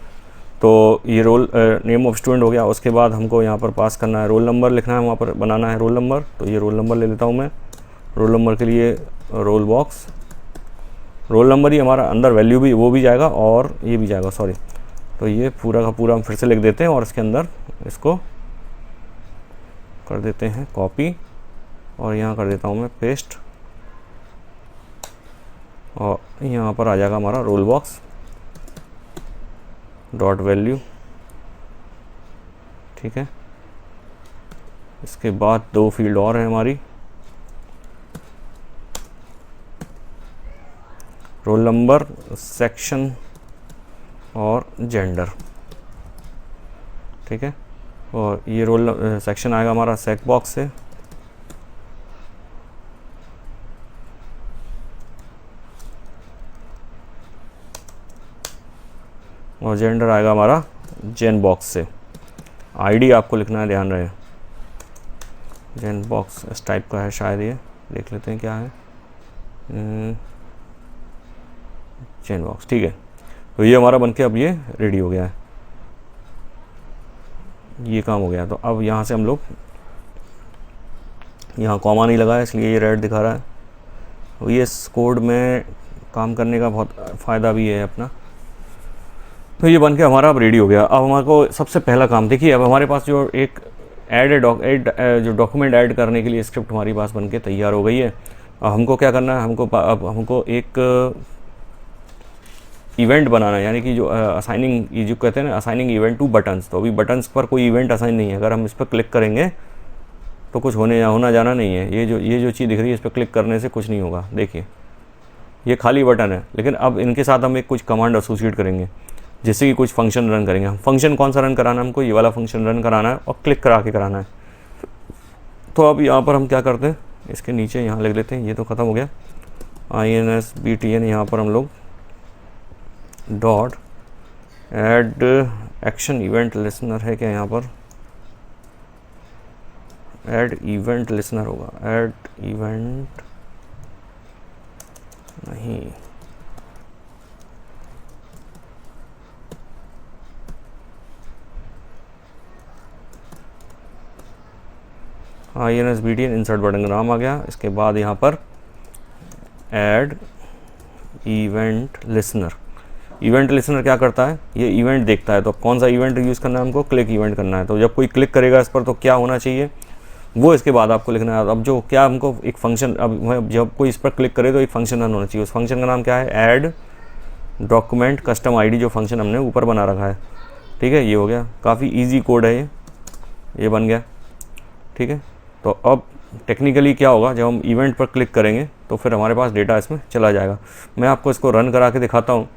Speaker 1: तो ये रोल नेम ऑफ स्टूडेंट हो गया। उसके बाद हमको यहाँ पर पास करना है रोल नंबर, लिखना है वहाँ पर, बनाना है रोल नंबर। तो ये रोल नंबर ले लेता हूँ मैं। रोल नंबर के लिए रोल बॉक्स, रोल नंबर ही हमारा अंदर वैल्यू भी वो भी जाएगा और ये भी जाएगा, सॉरी। तो ये पूरा का पूरा हम फिर से लिख देते हैं और इसके अंदर इसको कर देते हैं कॉपी, और यहाँ कर देता हूँ मैं पेस्ट, और यहाँ पर आ जाएगा हमारा रोल बॉक्स डॉट वैल्यू, ठीक है। इसके बाद दो फील्ड और है हमारी, रोल नंबर, सेक्शन और जेंडर, ठीक है। और ये रोल सेक्शन आएगा हमारा सेक बॉक्स से, और जेंडर आएगा हमारा जेन बॉक्स से। आईडी आपको लिखना है, ध्यान रहे, जेन बॉक्स इस टाइप का है शायद, ये देख लेते हैं क्या है, जेन बॉक्स, ठीक है। तो ये हमारा बनके अब ये रेडी हो गया है, ये काम हो गया। तो अब यहाँ से हम लोग, यहाँ कॉमा नहीं लगा है इसलिए ये रेड दिखा रहा है। तो ये इस कोड में काम करने का बहुत फ़ायदा भी है अपना। तो ये बनके हमारा अब रेडी हो गया। अब हमारे को सबसे पहला काम देखिए, अब हमारे पास जो एक जो डॉक्यूमेंट ऐड करने के लिए स्क्रिप्ट हमारी पास बनके तैयार हो गई है। अब हमको क्या करना है, अब हमको एक इवेंट बनाना है, यानी कि जो असाइनिंग, ये जो कहते हैं ना असाइनिंग इवेंट टू बटन्स। तो अभी बटन्स पर कोई इवेंट असाइन नहीं है, अगर हम इस पर क्लिक करेंगे तो कुछ होना जाना नहीं है। ये जो चीज़ दिख रही है, इस पर क्लिक करने से कुछ नहीं होगा। देखिए ये खाली बटन है, लेकिन अब इनके साथ हम एक कुछ कमांड एसोसिएट करेंगे जिससे कि कुछ फंक्शन रन करेंगे। हम फंक्शन कौन सा रन कराना है, हमको ये वाला फंक्शन रन कराना है और क्लिक करा के कराना है। तो अब यहाँ पर हम क्या करते हैं, इसके नीचे यहाँ लिख लेते हैं, ये तो ख़त्म हो गया, INSBTN। यहाँ पर हम लोग dot add action event listener है क्या, यहाँ पर ऐड इवेंट लिसनर होगा, ऐड इवेंट नहीं, हाँ INSBTN इंसर्ट बटन का नाम आ गया। इसके बाद यहाँ पर add event listener. Event listener क्या करता है, ये इवेंट देखता है। तो कौन सा इवेंट यूज़ करना है हमको, क्लिक इवेंट करना है। तो जब कोई क्लिक करेगा इस पर तो क्या होना चाहिए वो इसके बाद आपको लिखना है। अब जो क्या हमको एक फंक्शन, अब जब कोई इस पर क्लिक करे तो एक फंक्शन रन होना चाहिए। उस फंक्शन का नाम क्या है, ऐड डॉक्यूमेंट कस्टम आईडी, जो फंक्शन हमने ऊपर बना रखा है। ठीक है, ये हो गया, काफ़ी ईजी कोड है ये बन गया। ठीक है, तो अब टेक्निकली क्या होगा, जब हम इवेंट पर क्लिक करेंगे तो फिर हमारे पास डेटा इसमें चला जाएगा। मैं आपको इसको रन करा के दिखाता हूँ।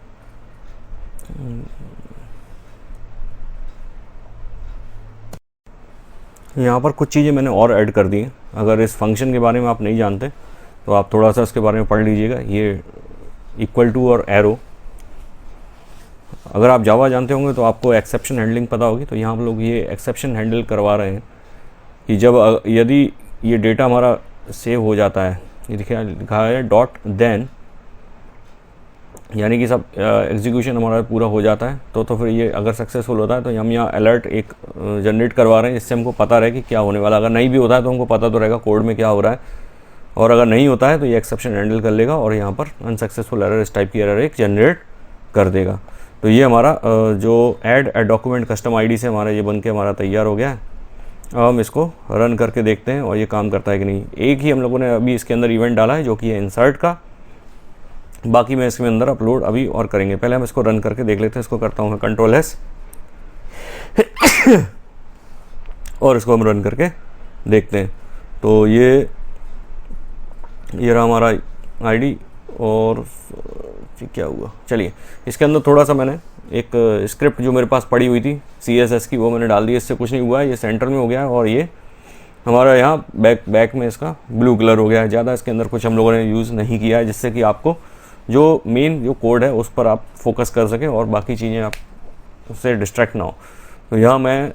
Speaker 1: यहाँ पर कुछ चीज़ें मैंने और ऐड कर दी हैं। अगर इस फंक्शन के बारे में आप नहीं जानते तो आप थोड़ा सा इसके बारे में पढ़ लीजिएगा। ये इक्वल टू और एरो, अगर आप जावा जानते होंगे तो आपको एक्सेप्शन हैंडलिंग पता होगी। तो यहाँ हम लोग ये एक्सेप्शन हैंडल करवा रहे हैं कि जब यदि ये डेटा हमारा सेव हो जाता है, ये देखिए लिखा है डॉट देन, यानी कि सब एग्जीक्यूशन हमारा पूरा हो जाता है तो फिर ये अगर सक्सेसफुल होता है तो हम यहाँ अलर्ट एक जनरेट करवा रहे हैं, जिससे हमको पता रहे कि क्या होने वाला। अगर नहीं भी होता है तो हमको पता तो रहेगा कोड में क्या हो रहा है, और अगर नहीं होता है तो ये एक्सेप्शन हैंडल कर लेगा और यहाँ पर अनसक्सेसफुल एरर, इस टाइप की एरर एक जनरेट कर देगा। तो ये हमारा जो ऐड डॉक्यूमेंट कस्टम आईडी से हमारा ये बन के हमारा तैयार हो गया है। अब हम इसको रन करके देखते हैं और ये काम करता है कि नहीं। एक ही हम लोगों ने अभी इसके अंदर इवेंट डाला है जो कि है इंसर्ट का, बाकी मैं इसके अंदर अपलोड अभी और करेंगे। पहले हम इसको रन करके देख लेते हैं। इसको करता हूँ मैं Ctrl+S और इसको हम रन करके देखते हैं। तो ये रहा हमारा आईडी। और क्या हुआ, चलिए इसके अंदर थोड़ा सा मैंने एक स्क्रिप्ट जो मेरे पास पड़ी हुई थी CSS की, वो मैंने डाल दी। इससे कुछ नहीं हुआ है, ये सेंटर में हो गया है और ये हमारा यहाँ बैक में इसका ब्लू कलर हो गया है। ज़्यादा इसके अंदर कुछ हम लोगों ने यूज़ नहीं किया है, जिससे कि आपको जो मेन जो कोड है उस पर आप फोकस कर सकें और बाकी चीज़ें आप उससे डिस्ट्रैक्ट ना हो। तो यहाँ मैं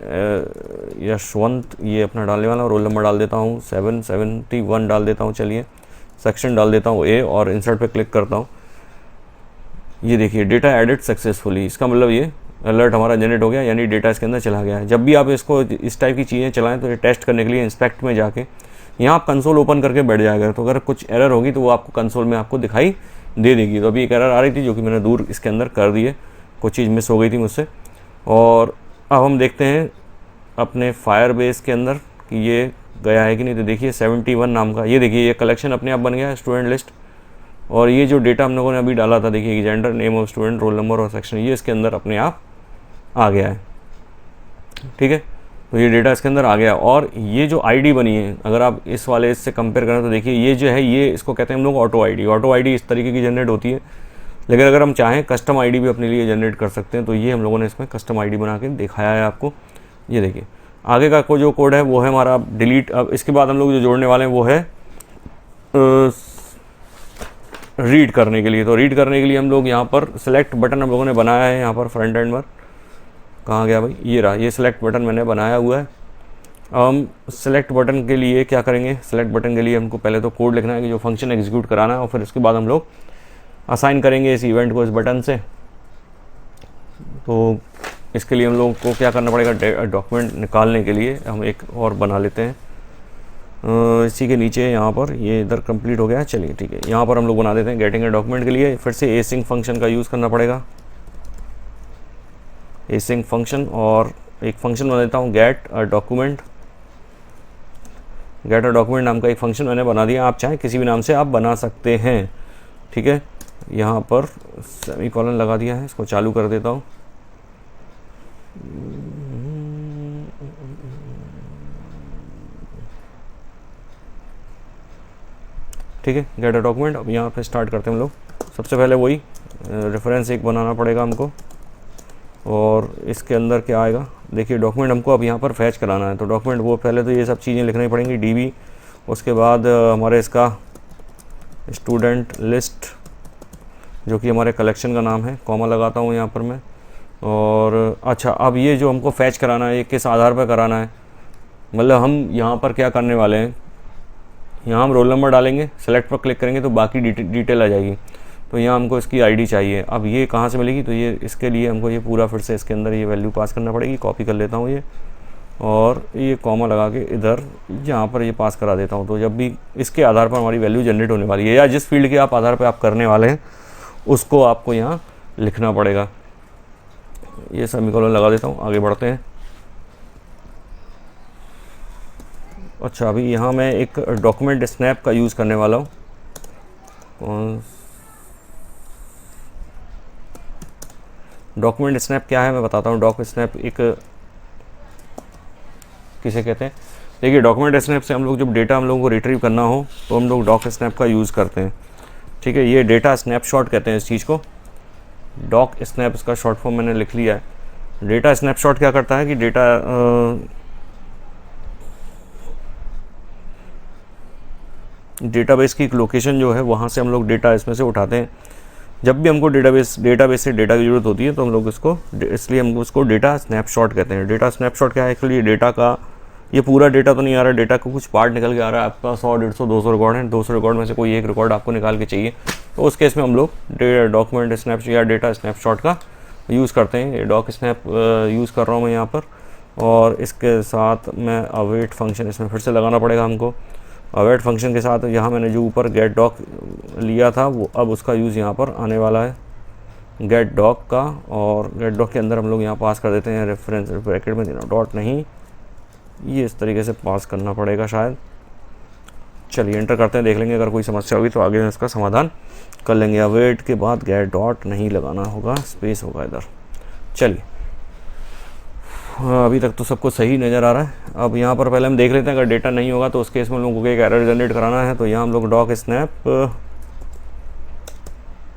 Speaker 1: यशवंत ये अपना डालने वाला हूँ, रोल नंबर डाल देता हूँ 771 डाल देता हूँ। चलिए सेक्शन डाल देता हूँ A और इंसर्ट पे क्लिक करता हूँ। ये देखिए डेटा एडिट सक्सेसफुली, इसका मतलब ये अलर्ट हमारा जनरेट हो गया, यानी डेटा इसके अंदर चला गया है। जब भी आप इसको इस टाइप की चीज़ें चलाएं तो ये टेस्ट करने के लिए इंस्पेक्ट में जाके यहाँ आप कंसोल ओपन करके बैठ जाएगा। तो अगर कुछ एरर होगी तो वो आपको कंसोल में आपको दिखाई दे देगी। तो अभी एक एरर आ रही थी जो कि मैंने दूर इसके अंदर कर दी है, कुछ चीज़ मिस हो गई थी मुझसे। और अब हम देखते हैं अपने फायरबेस के अंदर कि ये गया है कि नहीं। तो देखिए 71 नाम का, ये देखिए ये कलेक्शन अपने आप बन गया है, स्टूडेंट लिस्ट। और ये जो डेटा हम लोगों ने अभी डाला था, देखिए gender, name of student, roll number और सेक्शन, ये इसके अंदर अपने आप आ गया है। ठीक है, तो ये डेटा इसके अंदर आ गया। और ये जो आईडी बनी है, अगर आप इस वाले इससे कंपेयर करें तो देखिए ये जो है, ये इसको कहते हैं हम लोग ऑटो आईडी। ऑटो आईडी इस तरीके की जनरेट होती है, लेकिन अगर हम चाहें कस्टम आईडी भी अपने लिए जनरेट कर सकते हैं। तो ये हम लोगों ने इसमें कस्टम आईडी बना के दिखाया है आपको। ये देखिए आगे का जो कोड है वो है हमारा डिलीट। अब इसके बाद हम लोग जो जोड़ने वाले हैं वो है रीड करने के लिए। तो रीड करने के लिए हम लोग यहाँ पर सेलेक्ट बटन हम लोगों ने बनाया है। यहाँ पर फ्रंट एंड पर कहाँ गया भाई, ये रहा, ये सेलेक्ट बटन मैंने बनाया हुआ है। हम सेलेक्ट बटन के लिए क्या करेंगे, सेलेक्ट बटन के लिए हमको पहले तो कोड लिखना है कि जो फंक्शन एग्जीक्यूट कराना है, और फिर उसके बाद हम लोग असाइन करेंगे इस इवेंट को इस बटन से। तो इसके लिए हम लोगों को क्या करना पड़ेगा, डॉक्यूमेंट निकालने के लिए हम एक और बना लेते हैं। इसी के नीचे यहाँ पर ये इधर कंप्लीट हो गया है। चलिए ठीक है, यहाँ पर हम लोग बना देते हैं गेटिंग ए डॉक्यूमेंट के लिए फिर से एसिंग फंक्शन का यूज़ करना पड़ेगा, एसिंग फंक्शन। और एक फंक्शन बना देता हूँ get a document. Get a document नाम का एक फंक्शन मैंने बना दिया, आप चाहें किसी भी नाम से आप बना सकते हैं। ठीक है, यहाँ पर सेमीकोलन लगा दिया है, इसको चालू कर देता हूँ। ठीक है, गेट अ डॉक्यूमेंट। अब यहाँ पे स्टार्ट करते हैं हम लोग। सबसे पहले वही रेफरेंस एक बनाना पड़ेगा हमको, और इसके अंदर क्या आएगा, देखिए डॉक्यूमेंट हमको अब यहाँ पर फैच कराना है। तो डॉक्यूमेंट वो पहले तो ये सब चीज़ें लिखनी पड़ेंगी, DB, उसके बाद हमारे इसका स्टूडेंट लिस्ट जो कि हमारे कलेक्शन का नाम है, कॉमा लगाता हूँ यहाँ पर मैं। और अच्छा, अब ये जो हमको फैच कराना है ये किस आधार पर कराना है, मतलब हम यहाँ पर क्या करने वाले हैं, यहाँ हम रोल नंबर डालेंगे, सेलेक्ट पर क्लिक करेंगे तो बाकी डिटेल आ जाएगी। तो यहाँ हमको इसकी आईडी चाहिए। अब ये कहाँ से मिलेगी, तो ये इसके लिए हमको ये पूरा फिर से इसके अंदर ये वैल्यू पास करना पड़ेगी। कॉपी कर लेता हूँ ये, और ये कॉमा लगा के इधर यहाँ पर ये पास करा देता हूँ। तो जब भी इसके आधार पर हमारी वैल्यू जनरेट होने वाली है, या जिस फील्ड के आप आधार पर आप करने वाले हैं उसको आपको यहाँ लिखना पड़ेगा। ये सेमीकोलन लगा देता हूँ, आगे बढ़ते हैं। अच्छा, अभी यहाँ मैं एक डॉक्यूमेंट स्नैप का यूज़ करने वाला हूँ। डॉक्यूमेंट स्नैप क्या है मैं बताता हूँ। डॉक स्नैप एक किसे कहते हैं, देखिए डॉक्यूमेंट स्नैप से हम लोग जब डेटा हम लोगों को रिट्रीव करना हो तो हम लोग डॉक स्नैप का यूज़ करते हैं। ठीक है, ये डेटा स्नैपशॉट कहते हैं इस चीज़ को। डॉक स्नैप इसका शॉर्ट फॉर्म मैंने लिख लिया है। डेटा स्नैपशॉट क्या करता है कि डेटाबेस की एक लोकेशन जो है वहाँ से हम लोग डेटा इसमें से उठाते हैं। जब भी हमको डेटाबेस से डेटा की ज़रूरत होती है तो हम लोग इसको, इसलिए हम उसको डेटा स्नैपशॉट कहते हैं। डेटा स्नैपशॉट क्या है, एक्चुअली डेटा का ये पूरा डेटा तो नहीं आ रहा, डेटा का कुछ पार्ट निकल के आ रहा है। आपका 100, 150, 200 रिकॉर्ड हैं, 200 रिकॉर्ड में से कोई एक रिकॉर्ड आपको निकाल के चाहिए, तो उस केस में हम लोग डॉक्यूमेंट स्नैपशॉट या डेटा स्नैपशॉट का यूज़ करते हैं। ये डॉक स्नैप यूज़ कर रहा हूँ मैं यहाँ पर, और इसके साथ मैं अवेट फंक्शन इसमें फिर से लगाना पड़ेगा हमको। अवेट फंक्शन के साथ यहाँ मैंने जो ऊपर गेट डॉक लिया था वो अब उसका यूज़ यहाँ पर आने वाला है, गेट डॉक का। और गेट डॉक के अंदर हम लोग यहाँ पास कर देते हैं रेफरेंस, ब्रैकेट में देना, डॉट नहीं, ये इस तरीके से पास करना पड़ेगा शायद। चलिए एंटर करते हैं, देख लेंगे अगर कोई समस्या होगी तो आगे इसका समाधान कर लेंगे। अवेट के बाद गेट डॉट नहीं लगाना होगा, स्पेस होगा इधर। चलिए अभी तक तो सबको सही नज़र आ रहा है। अब यहाँ पर पहले हम देख लेते हैं अगर डेटा नहीं होगा तो उस केस में हम लोगों को एक एरर जनरेट कराना है। तो यहाँ हम लोग डॉक स्नैप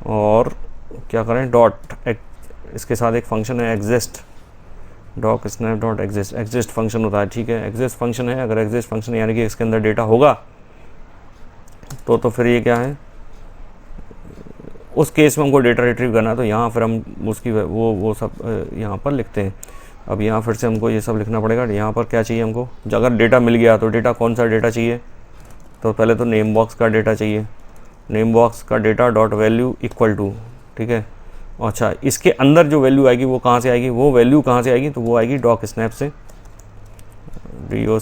Speaker 1: और क्या करें, डॉट इसके साथ एक फंक्शन है exist, doc snap dot exist, exist function होता है। ठीक है, एग्जिस्ट फंक्शन है। अगर एग्जिस्ट फंक्शन यानी कि इसके अंदर डेटा होगा तो फिर ये क्या है, उस केस में हमको डेटा रिट्रीव करना है। तो यहाँ फिर हम उसकी वो सब यहाँ पर लिखते हैं। अब यहाँ फिर से हमको ये सब लिखना पड़ेगा। यहाँ पर क्या चाहिए हमको, अगर डेटा मिल गया तो डेटा कौन सा डेटा चाहिए, तो पहले तो नेम बॉक्स का डेटा चाहिए। नेम बॉक्स का data dot value equal to, ठीक है। अच्छा, इसके अंदर जो वैल्यू आएगी वो कहाँ से आएगी, वो वैल्यू कहाँ से आएगी, तो वो आएगी डॉक स्नैप से, doc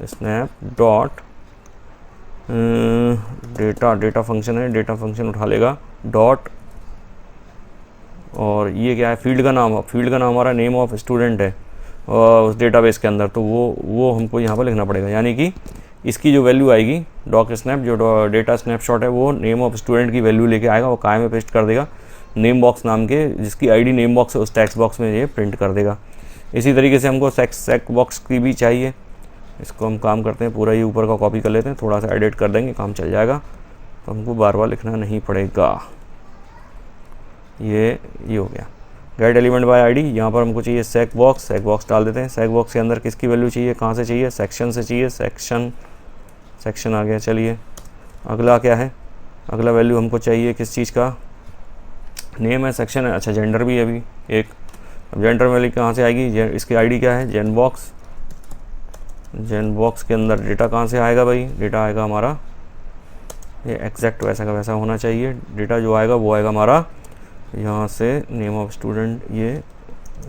Speaker 1: snap dot data function है, डेटा फंक्शन उठा लेगा डॉट, और ये क्या है, फील्ड का नाम हमारा नेम ऑफ स्टूडेंट है उस डेटाबेस के अंदर। तो वो हमको यहाँ पर लिखना पड़ेगा, यानी कि इसकी जो वैल्यू आएगी डॉक स्नैप जो डेटा स्नैपशॉट है वो नेम ऑफ स्टूडेंट की वैल्यू लेके आएगा, वो काय में पेस्ट कर देगा नेम बॉक्स नाम के, जिसकी आईडी नेम बॉक्स है उस टेक्स्ट बॉक्स में ये प्रिंट कर देगा। इसी तरीके से हमको सेक बॉक्स की भी चाहिए। इसको हम काम करते हैं, पूरा ये ऊपर का कॉपी कर लेते हैं, थोड़ा सा एडिट कर देंगे, काम चल जाएगा। तो हमको बार बार लिखना नहीं पड़ेगा। ये हो गया गेट एलिमेंट बाय आईडी। यहाँ पर हमको चाहिए सेक बॉक्स डाल देते हैं। सेक बॉक्स के अंदर किसकी वैल्यू चाहिए, कहाँ से चाहिए, सेक्शन से चाहिए, सेक्शन आ गया। चलिए अगला क्या है, अगला वैल्यू हमको चाहिए किस चीज़ का, नेम है, सेक्शन है, अच्छा जेंडर भी है अभी एक। अब जेंडर वैल्यू कहाँ से आएगी, इसकी आईडी क्या है, जेन बॉक्स के अंदर डेटा कहाँ से आएगा भाई, डेटा आएगा हमारा ये एग्जैक्ट वैसा का वैसा होना चाहिए। डेटा जो आएगा वो आएगा हमारा यहाँ से नेम ऑफ स्टूडेंट, ये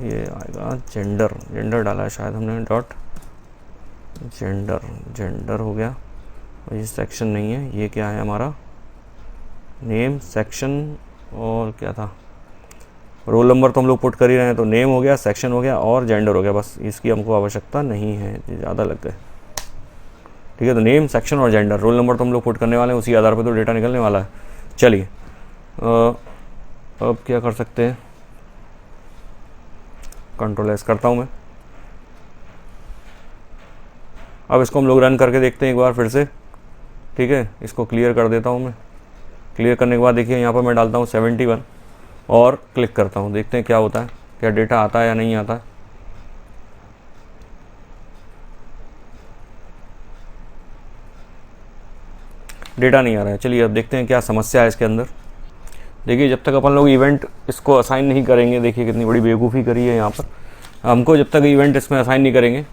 Speaker 1: आएगा जेंडर डाला है शायद हमने, डॉट जेंडर हो गया। और ये सेक्शन नहीं है, ये क्या है हमारा नेम, सेक्शन, और क्या था, रोल नंबर तो हम लोग पुट कर ही रहे हैं, तो नेम हो गया, सेक्शन हो गया और जेंडर हो गया। बस इसकी हमको आवश्यकता नहीं है, ज़्यादा लग गए। ठीक है, तो नेम, सेक्शन और जेंडर, रोल नंबर तो हम लोग पुट करने वाले हैं, उसी आधार पर तो डेटा निकलने वाला है। चलिए अब क्या कर सकते हैं, कंट्रोल एस करता हूँ मैं। अब इसको हम लोग रन करके देखते हैं एक बार फिर से। ठीक है, इसको क्लियर कर देता हूँ मैं। क्लियर करने के बाद देखिए यहाँ पर मैं डालता हूँ 71 और क्लिक करता हूँ, देखते हैं क्या होता है, क्या डेटा आता है या नहीं आता है। डेटा नहीं आ रहा है। चलिए अब देखते हैं क्या समस्या है इसके अंदर। देखिए जब तक अपन लोग इवेंट इसको असाइन नहीं करेंगे, देखिए कितनी बड़ी बेवकूफ़ी करी है यहाँ पर। हमको जब तक इवेंट इसमें असाइन नहीं करेंगे,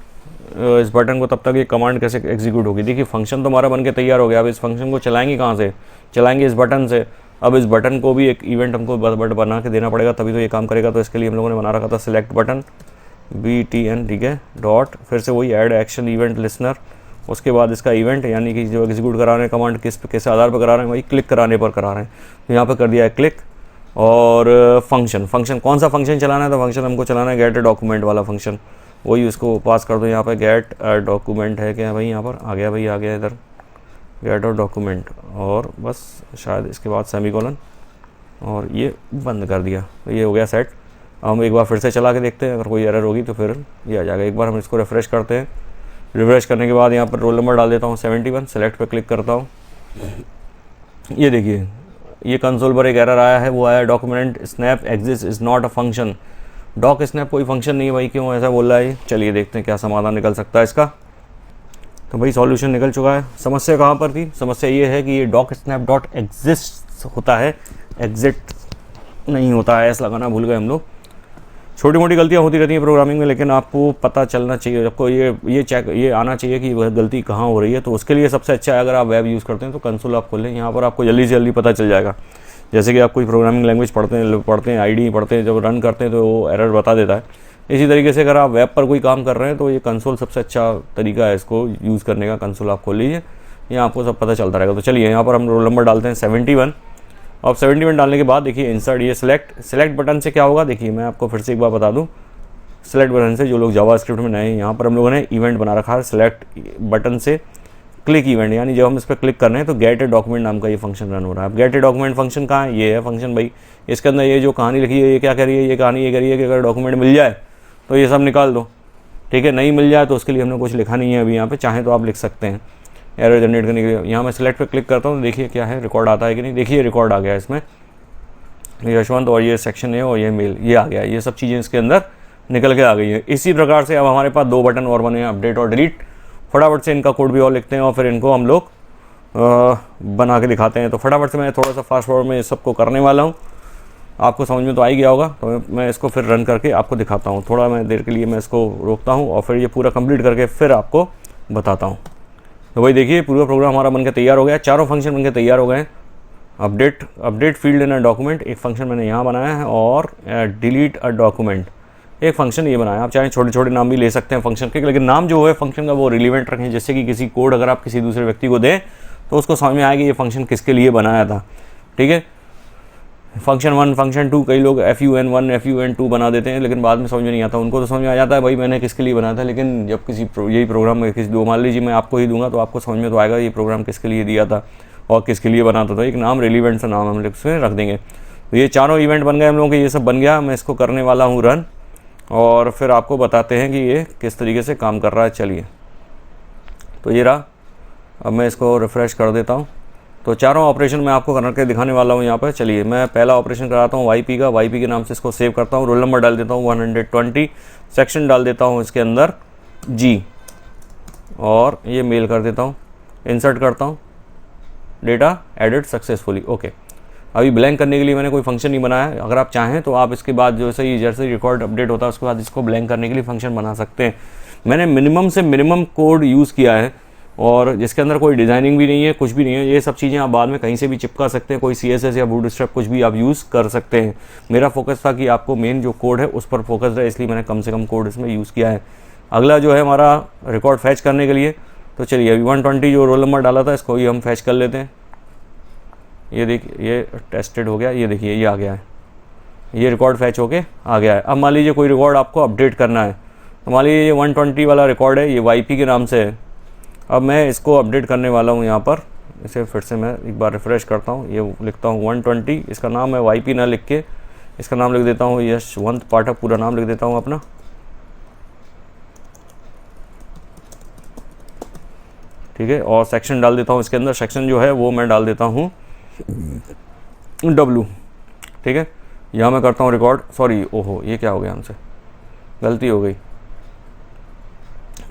Speaker 1: इस बटन को, तब तक ये कमांड कैसे एग्जीक्यूट होगी। देखिए फंक्शन तो हमारा बन के तैयार हो गया। अब इस फंक्शन को चलाएंगे कहाँ से, चलाएंगे इस बटन से। अब इस बटन को भी एक इवेंट हमको बना के देना पड़ेगा, तभी तो ये काम करेगा। तो इसके लिए हम लोगों ने बना रखा था सिलेक्ट बटन BTN, ठीक है, डॉट, फिर से वही ऐड एक्शन इवेंट लिसनर, उसके बाद इसका इवेंट, यानी कि जो एग्जीक्यूट करा रहे हैं कमांड किस आधार पर करा रहे हैं, वही क्लिक कराने पर करा रहे हैं। तो यहाँ पर कर दिया है क्लिक। और फंक्शन कौन सा फंक्शन चलाना है, तो फंक्शन हमको चलाना है गेट डॉक्यूमेंट वाला फंक्शन, वही उसको पास कर दो। यहाँ पे गेट डॉक्यूमेंट है क्या भाई, यहाँ पर आ गया भाई, आ गया इधर गेट और डॉक्यूमेंट, और बस शायद इसके बाद सेमीकोलन, और ये बंद कर दिया। तो ये हो गया सेट। हम एक बार फिर से चला के देखते हैं, अगर कोई एरर होगी तो फिर ये आ जाएगा। एक बार हम इसको रिफ़्रेश करते हैं। रिफ़्रेश करने के बाद यहाँ पर रोल नंबर डाल देता हूँ 71, सेलेक्ट पे क्लिक करता हूँ। ये देखिए ये कंसोल पर एक एरर आया है, वो आया document snap exist is not a function. Doc snap कोई फंक्शन नहीं है भाई, क्यों ऐसा बोल रहा है ये। चलिए देखते हैं क्या समाधान निकल सकता है इसका। तो भाई सॉल्यूशन निकल चुका है। समस्या कहाँ पर थी, समस्या ये है कि ये डॉक स्नैप डॉट एग्जिस्ट होता है, एग्जिट नहीं होता है, ऐसा लगाना भूल गए हम लोग। छोटी मोटी गलतियाँ होती रहती हैं प्रोग्रामिंग में, लेकिन आपको पता चलना चाहिए, आपको ये आना चाहिए कि वह गलती कहाँ हो रही है। तो उसके लिए सबसे अच्छा है अगर आप वेब यूज़ करते हैं तो कंसोल आप खोलें, यहाँ पर आपको जल्दी से जल्दी पता चल जाएगा। जैसे कि आप कोई प्रोग्रामिंग लैंग्वेज पढ़ते हैं आईडी पढ़ते हैं, जब रन करते हैं तो वो एरर बता देता है। इसी तरीके से अगर आप वेब पर कोई काम कर रहे हैं तो ये कंसोल सबसे अच्छा तरीका है इसको यूज़ करने का। कंसोल आप खोल लीजिए, यहाँ आपको सब पता चलता रहेगा। तो चलिए यहाँ पर हम रोल नंबर डालते हैं 71। अब 71 डालने के बाद देखिए इंसर्ट, ये सेलेक्ट बटन से क्या होगा, देखिए मैं आपको फिर से एक बार बता दूं। सेलेक्ट बटन से जो लोग जावास्क्रिप्ट में नए हैं, यहाँ पर हम लोगों ने इवेंट बना रखा है सेलेक्ट बटन से क्लिक इवेंट, यानी जब हम इस पर क्लिक कर रहे हैं तो गेट ए डॉक्यूमेंट नाम का ये फंक्शन रन हो रहा है। अब गेट ए डॉक्यूमेंट फंक्शन कहाँ है, ये है फंक्शन भाई। इसके अंदर ये जो कहानी लिखी है ये क्या कह रही है, ये कहानी ये कह रही है कि अगर डॉक्यूमेंट मिल जाए तो ये सब निकाल दो, ठीक है। नहीं मिल जाए तो उसके लिए हमने कुछ लिखा नहीं है अभी यहाँ पे, चाहे तो आप लिख सकते हैं एरर जनरेट करने के लिए। यहाँ मैं सेलेक्ट पे क्लिक करता हूँ, देखिए क्या है, रिकॉर्ड आता है कि नहीं। देखिए रिकॉर्ड आ गया इसमें, यशवंत, और ये सेक्शन है और ये मेल, ये आ गया। ये सब चीज़ें इसके अंदर निकल के आ गई है। इसी प्रकार से अब हमारे पास 2 बटन और बने हैं, अपडेट और डिलीट। फटाफट से इनका कोड भी और लिखते हैं और फिर इनको हम लोग बना के दिखाते हैं। तो फटाफट से मैं थोड़ा सा फास्ट फॉरवर्ड में इस सबको करने वाला हूँ, आपको समझ में तो आ ही गया होगा। तो मैं इसको फिर रन करके आपको दिखाता हूँ। थोड़ा मैं देर के लिए मैं इसको रोकता हूँ और फिर ये पूरा कंप्लीट करके फिर आपको बताता हूँ। तो भाई देखिए पूरा प्रोग्राम हमारा बनकर तैयार हो गया, चारों फंक्शन बनकर तैयार हो गए। Update field in a document एक फंक्शन मैंने यहाँ बनाया है, और डिलीट अ डॉक्यूमेंट एक फंक्शन ये बनाया। आप चाहे छोटे छोटे नाम भी ले सकते हैं फंक्शन के, लेकिन नाम जो है फंक्शन का वो रिलेवेंट रखें। जैसे कि किसी कोड अगर आप किसी दूसरे व्यक्ति को दें तो उसको समझ में आएगा ये फंक्शन किसके लिए बनाया था, ठीक है। फंक्शन 1 फंक्शन 2 कई लोग FUN1 FUN2 बना देते हैं, लेकिन बाद में समझ में नहीं आता। उनको तो समझ में आ जाता है भाई मैंने किसके लिए बनाया था, लेकिन जब यही प्रोग्राम में किसी दो, मान लीजिए मैं आपको ही दूंगा तो आपको समझ में तो आएगा ये प्रोग्राम किसके लिए दिया था और किसके लिए बनाता था। एक नाम रिलेवेंट सा नाम हम उसमें रख देंगे। तो ये चारों इवेंट बन गए हम लोगों के, ये सब बन गया। मैं इसको करने वाला हूँ रन, और फिर आपको बताते हैं कि ये किस तरीके से काम कर रहा है। चलिए तो ये रहा। अब मैं इसको रिफ़्रेश कर देता हूँ। तो चारों ऑपरेशन मैं आपको करके दिखाने वाला हूँ यहाँ पर। चलिए मैं पहला ऑपरेशन कराता हूँ YP का, YP के नाम से इसको सेव करता हूँ। रोल नंबर डाल देता हूँ 120, सेक्शन डाल देता हूँ इसके अंदर G, और ये मेल कर देता हूँ। इंसर्ट करता हूँ, डेटा एडिट सक्सेसफुली, ओके। अभी ब्लैंक करने के लिए मैंने कोई फंक्शन नहीं बनाया है। अगर आप चाहें तो आप इसके बाद जैसे रिकॉर्ड अपडेट होता है उसके बाद इसको ब्लैंक करने के लिए फंक्शन बना सकते हैं। मैंने मिनिमम से मिनिमम कोड यूज़ किया है, और जिसके अंदर कोई डिज़ाइनिंग भी नहीं है, कुछ भी नहीं है। ये सब चीज़ें आप बाद में कहीं से भी चिपका सकते हैं, कोई CSS या बूटस्ट्रैप कुछ भी आप यूज़ कर सकते हैं। मेरा फोकस था कि आपको मेन जो कोड है उस पर फोकस है, इसलिए मैंने कम से कम कोड इसमें यूज़ किया है। अगला जो है हमारा रिकॉर्ड फैच करने के लिए, तो चलिए अभी 120 जो रोल नंबर डाला था इसको ही हम फैच कर लेते हैं। ये देखिए ये टेस्टेड हो गया, ये देखिए ये आ गया है, ये रिकॉर्ड फैच होके आ गया है। अब मान लीजिए कोई रिकॉर्ड आपको अपडेट करना है, तो मान लीजिए ये 120 वाला रिकॉर्ड है, ये YP के नाम से है। अब मैं इसको अपडेट करने वाला हूँ यहाँ पर। इसे फिर से मैं एक बार रिफ़्रेश करता हूँ, ये लिखता हूँ 120, इसका नाम है YP ना लिख के इसका नाम लिख देता हूँ यशवंत पाठक, पूरा नाम लिख देता हूँ अपना, ठीक है। और सेक्शन डाल देता हूँ इसके अंदर, सेक्शन जो है वो मैं डाल देता हूँ W, ठीक है। यहाँ मैं करता हूँ रिकॉर्ड, सॉरी ओहो ये क्या हो गया, हमसे गलती हो गई।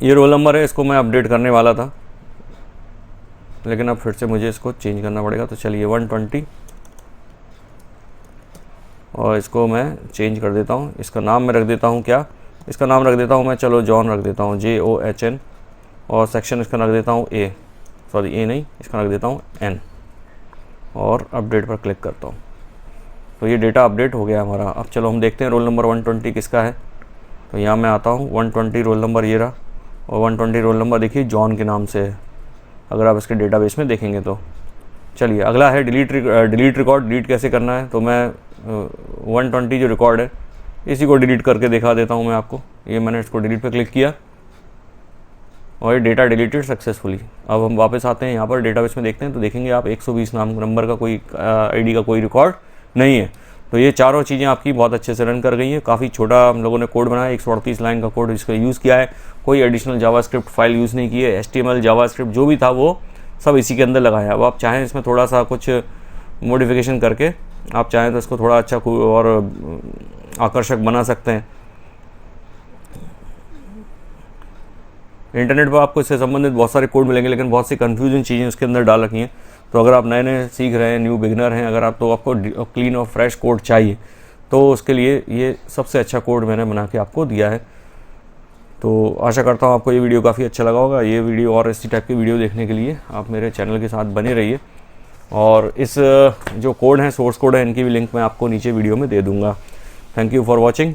Speaker 1: ये रोल नंबर है, इसको मैं अपडेट करने वाला था, लेकिन अब फिर से मुझे इसको चेंज करना पड़ेगा। तो चलिए 120, और इसको मैं चेंज कर देता हूँ। इसका नाम मैं रख देता हूँ क्या, इसका नाम रख देता हूँ मैं, चलो जॉन रख देता हूँ, JOHN, और सेक्शन इसका रख देता हूँ A, सॉरी A नहीं, इसका रख देता हूँ N, और अपडेट पर क्लिक करता हूँ। तो ये डेटा अपडेट हो गया हमारा। अब चलो हम देखते हैं रोल नंबर 120 किसका है। तो यहाँ मैं आता हूँ, 120 रोल नंबर ये रहा, और 120 रोल नंबर देखिए जॉन के नाम से है, अगर आप इसके डेटाबेस में देखेंगे तो। चलिए अगला है डिलीट रिकॉर्ड। डिलीट कैसे करना है, तो मैं 120 जो रिकॉर्ड है इसी को डिलीट करके दिखा देता हूँ मैं आपको। ये मैंने इसको डिलीट पे क्लिक किया और ये डेटा डिलीटेड सक्सेसफुली। अब हम वापस आते हैं यहाँ पर डेटाबेस में, देखते हैं तो देखेंगे आप 120 नंबर का कोई आईडी का कोई रिकॉर्ड नहीं है। तो ये चारों चीज़ें आपकी बहुत अच्छे से रन कर गई हैं। काफ़ी छोटा हम लोगों ने कोड बनाया, 138 लाइन का कोड इसका यूज़ किया है, कोई एडिशनल जावास्क्रिप्ट फाइल यूज़ नहीं की है। HTML जावास्क्रिप्ट जो भी था वो सब इसी के अंदर लगाया है। अब आप चाहें इसमें थोड़ा सा कुछ मॉडिफिकेशन करके आप चाहें तो इसको थोड़ा अच्छा और आकर्षक बना सकते हैं। इंटरनेट पर आपको इससे संबंधित बहुत सारे कोड मिलेंगे, लेकिन बहुत सी कन्फ्यूजन चीज़ें उसके अंदर डाल रखी हैं। तो अगर आप नए नए सीख रहे हैं, न्यू बिगिनर हैं, अगर आप तो आपको क्लीन और फ्रेश कोड चाहिए तो उसके लिए ये सबसे अच्छा कोड मैंने बना के आपको दिया है। तो आशा करता हूँ आपको ये वीडियो काफ़ी अच्छा लगा होगा। ये वीडियो और इसी टाइप की वीडियो देखने के लिए आप मेरे चैनल के साथ बने रहिए, और इस जो कोड हैं, सोर्स कोड है, इनकी भी लिंक मैं आपको नीचे वीडियो में दे दूँगा। Thank you for watching.